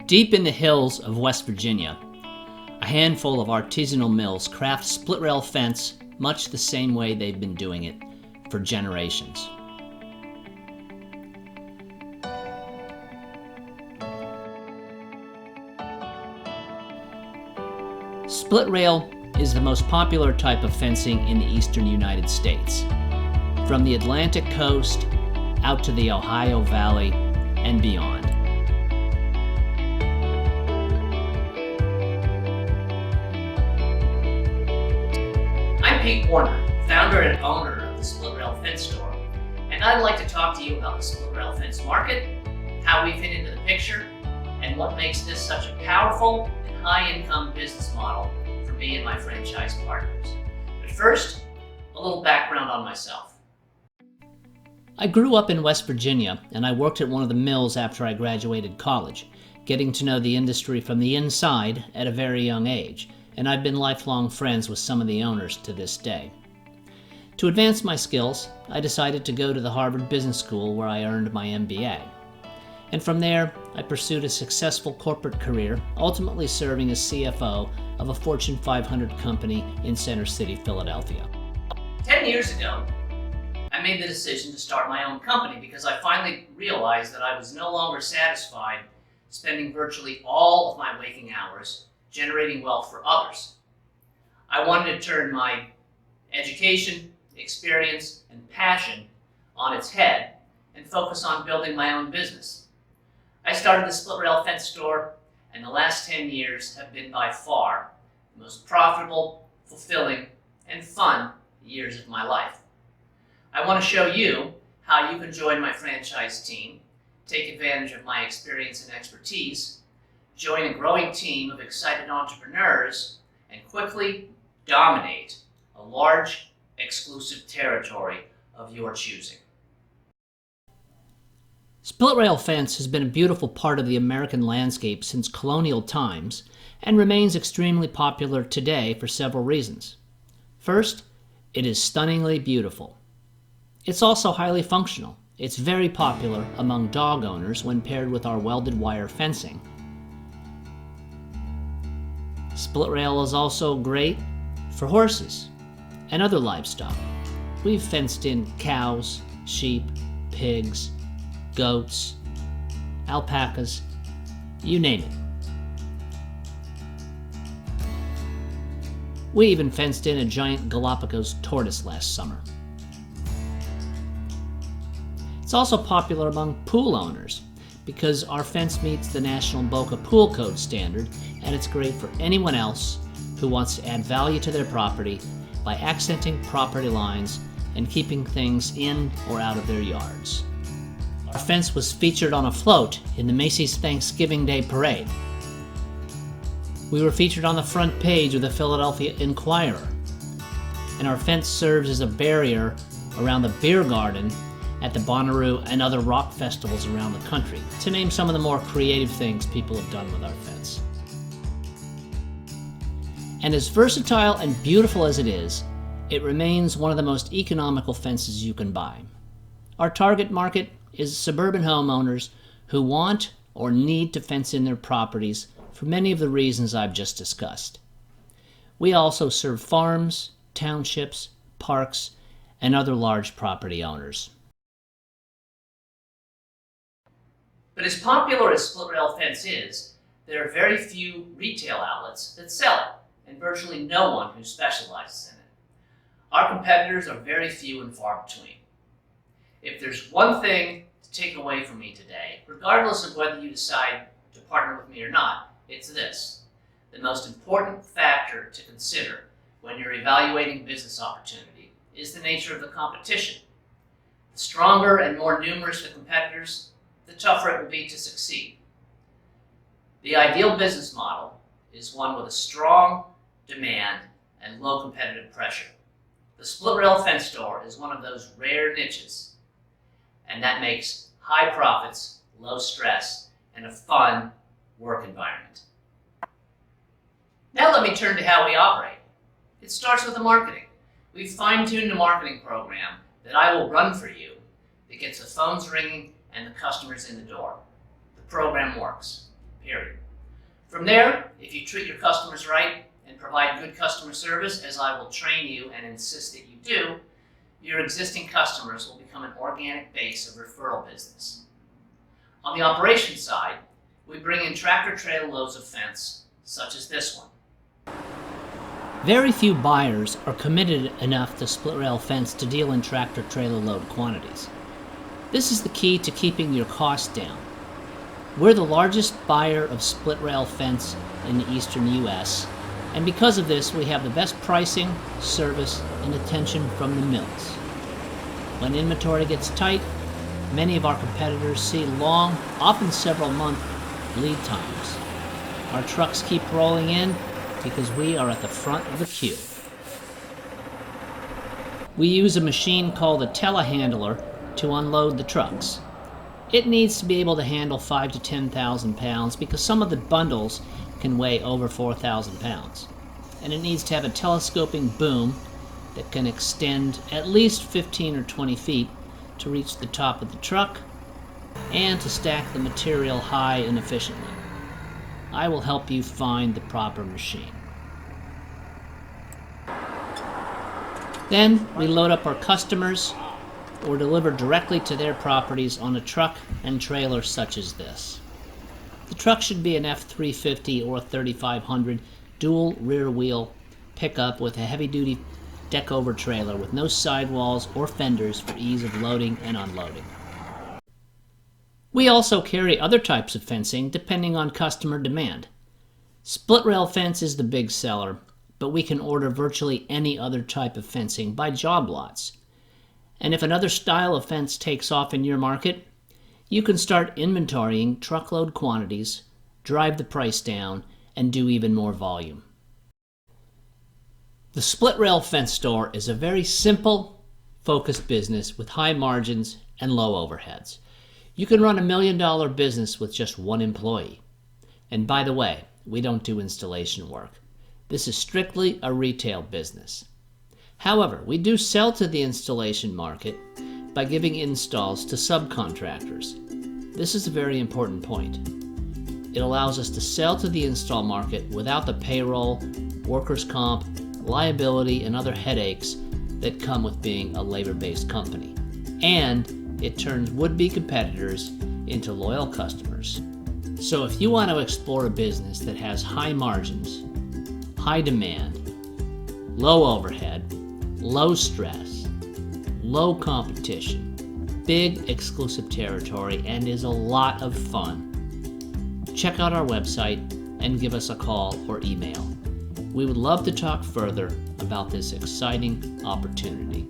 Deep in the hills of West Virginia, a handful of artisanal mills craft split rail fence much the same way they've been doing it for generations. Split rail is the most popular type of fencing in the eastern United States, from the Atlantic coast out to the Ohio Valley and beyond. I'm Pete Warner, founder and owner of the Split Rail Fence Store, and I'd like to talk to you about the split rail fence market, how we fit into the picture, and what makes this such a powerful and high-income business model for me and my franchise partners. But first, a little background on myself. I grew up in West Virginia, and I worked at one of the mills after I graduated college, getting to know the industry from the inside at a very young age, and I've been lifelong friends with some of the owners to this day. To advance my skills, I decided to go to the Harvard Business School where I earned my MBA. And from there, I pursued a successful corporate career, ultimately serving as CFO of a Fortune 500 company in Center City, Philadelphia. 10 years ago, I made the decision to start my own company because I finally realized that I was no longer satisfied spending virtually all of my waking hours generating wealth for others. I wanted to turn my education, experience, and passion on its head and focus on building my own business. I started the Split Rail Fence Store, and the last 10 years have been by far the most profitable, fulfilling, and fun years of my life. I want to show you how you can join my franchise team, take advantage of my experience and expertise, join a growing team of excited entrepreneurs, and quickly dominate a large, exclusive territory of your choosing. Split rail fence has been a beautiful part of the American landscape since colonial times and remains extremely popular today for several reasons. First, it is stunningly beautiful. It's also highly functional. It's very popular among dog owners when paired with our welded wire fencing. Split rail is also great for horses and other livestock. We've fenced in cows, sheep, pigs, goats, alpacas, you name it. We even fenced in a giant Galapagos tortoise last summer. It's also popular among pool owners because our fence meets the National Boca Pool Code standard, and it's great for anyone else who wants to add value to their property by accenting property lines and keeping things in or out of their yards. Our fence was featured on a float in the Macy's Thanksgiving Day Parade. We were featured on the front page of the Philadelphia Inquirer, and our fence serves as a barrier around the beer garden at the Bonnaroo and other rock festivals around the country, to name some of the more creative things people have done with our fence. And as versatile and beautiful as it is, it remains one of the most economical fences you can buy. Our target market is suburban homeowners who want or need to fence in their properties for many of the reasons I've just discussed. We also serve farms, townships, parks, and other large property owners. But as popular as split rail fence is, there are very few retail outlets that sell it, and virtually no one who specializes in it. Our competitors are very few and far between. If there's one thing to take away from me today, regardless of whether you decide to partner with me or not, it's this: the most important factor to consider when you're evaluating business opportunity is the nature of the competition. The stronger and more numerous the competitors, the tougher it will be to succeed. The ideal business model is one with a strong demand and low competitive pressure. The Split Rail Fence Store is one of those rare niches, and that makes high profits, low stress, and a fun work environment. Now let me turn to how we operate. It starts with the marketing. We've fine-tuned a marketing program that I will run for you that gets the phones ringing and the customers in the door. The program works. period. From there, if you treat your customers right and provide good customer service, as I will train you and insist that you do, your existing customers will become an organic base of referral business. On the operations side, we bring in tractor-trailer loads of fence, such as this one. Very few buyers are committed enough to split rail fence to deal in tractor-trailer load quantities. This is the key to keeping your costs down. We're the largest buyer of split rail fence in the eastern U.S., and because of this, we have the best pricing, service, and attention from the mills. When inventory gets tight, many of our competitors see long, often several month lead times. Our trucks keep rolling in because we are at the front of the queue. We use a machine called a telehandler to unload the trucks. It needs to be able to handle 5,000 to 10,000 pounds because some of the bundles can weigh over 4,000 pounds. And it needs to have a telescoping boom that can extend at least 15 or 20 feet to reach the top of the truck and to stack the material high and efficiently. I will help you find the proper machine. Then we load up our customers or deliver directly to their properties on a truck and trailer such as this. The truck should be an F-350 or 3500 dual rear wheel pickup with a heavy-duty deck-over trailer with no sidewalls or fenders for ease of loading and unloading. We also carry other types of fencing depending on customer demand. Split rail fence is the big seller, but we can order virtually any other type of fencing by job lots. And if another style of fence takes off in your market, you can start inventorying truckload quantities, drive the price down, and do even more volume. The Split Rail Fence Store is a very simple, focused business with high margins and low overheads. You can run $1 million business with just one employee. And by the way, we don't do installation work. This is strictly a retail business. However, we do sell to the installation market by giving installs to subcontractors. This is a very important point. It allows us to sell to the install market without the payroll, workers' comp, liability, and other headaches that come with being a labor-based company. And it turns would-be competitors into loyal customers. So if you want to explore a business that has high margins, high demand, low overhead, low stress, low competition, big exclusive territory, and is a lot of fun, check out our website and give us a call or email. We would love to talk further about this exciting opportunity.